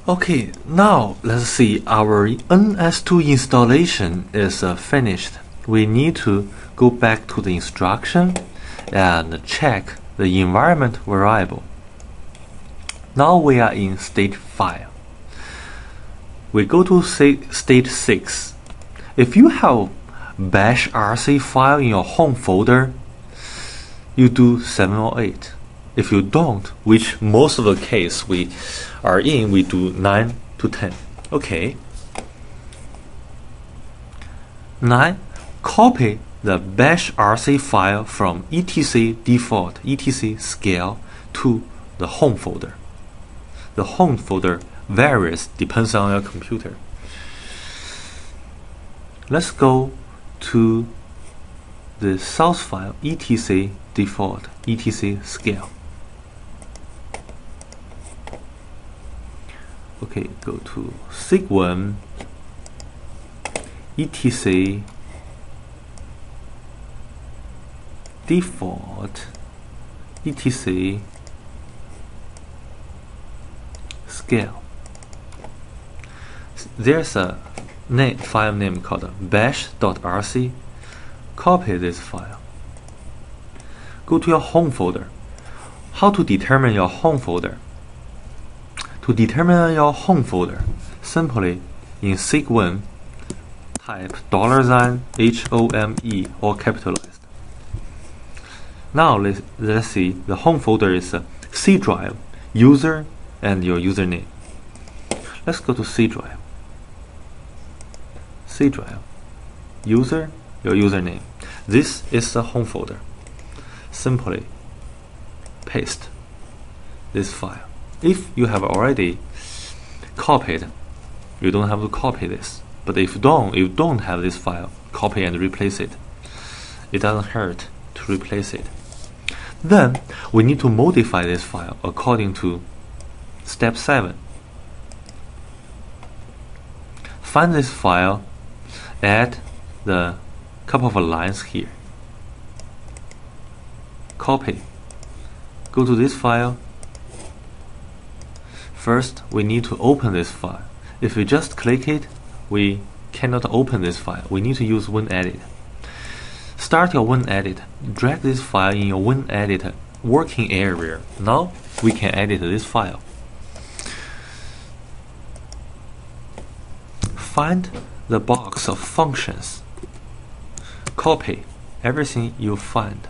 Okay, now let's see our ns2 installation is finished. We need to go back to the instruction and check the environment variable. Now we are in state file. We go to state 6. If you have bash rc file in your home folder, you do 7 or 8. If you don't, which most of the case we are in, we do 9 to 10. Okay. 9. Copy the bash rc file from etc default etc scale to the home folder. The home folder varies depends on your computer. Let's go to the source file etc default etc scale. Okay, go to sig1 etc default etc scale. There's a file name called bash.rc. Copy this file. Go to your home folder. How to determine your home folder? To determine your home folder, simply in sig1 type $home all capitalized. Now let's see, the home folder is C drive, user, and your username. Let's go to C drive. C drive, user, your username. This is the home folder. Simply paste this file. If you have already copied, you don't have to copy this. But if you don't have this file, copy and replace it. It doesn't hurt to replace it. Then we need to modify this file according to step 7. Find this file, add the couple of lines here. Copy. Go to this file. First, we need to open this file. If we just click it, we cannot open this file. We need to use WinEdit. Start your WinEdit. Drag this file in your WinEdit working area. Now we can edit this file. Find the box of functions. Copy everything you find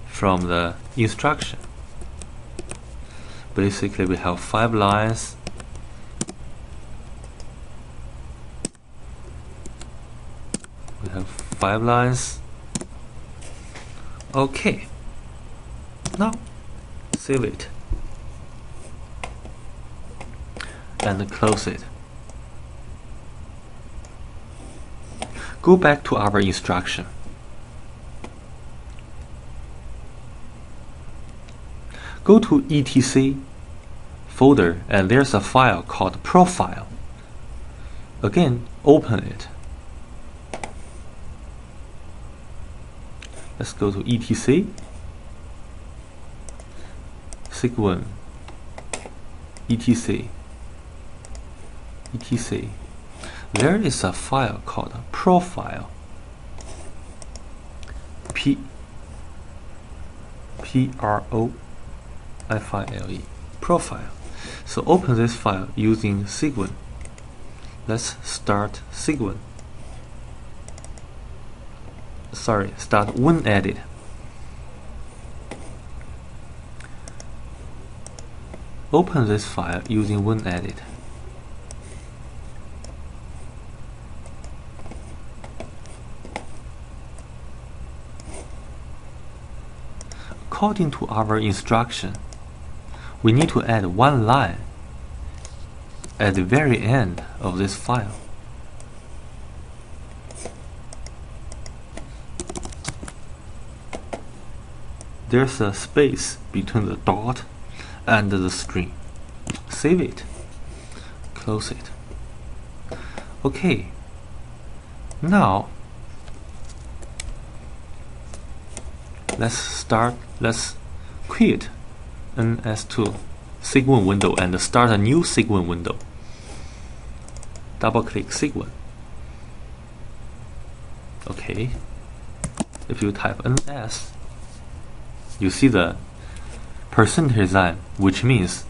from the instruction. Basically, we have 5 lines. We have 5 lines. Okay. Now, save it and close it. Go back to our instruction. Go to etc folder and there's a file called profile. Again, open it. Let's go to etc sig1 etc. There is a file called profile. P-R-O-F-I-L-E. Profile. So open this file using sig1. Let's start sig1. Start WinEdit. Open this file using WinEdit. According to our instruction, we need to add 1 line at the very end of this file. There's a space between the dot and the string. Save it. Close it. Okay. Now let's quit ns2 Cygwin window and start a new Cygwin window. Double click Cygwin. Okay. If you type ns, you see the percentage sign, which means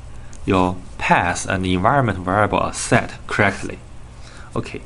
your path and the environment variable are set correctly. Okay,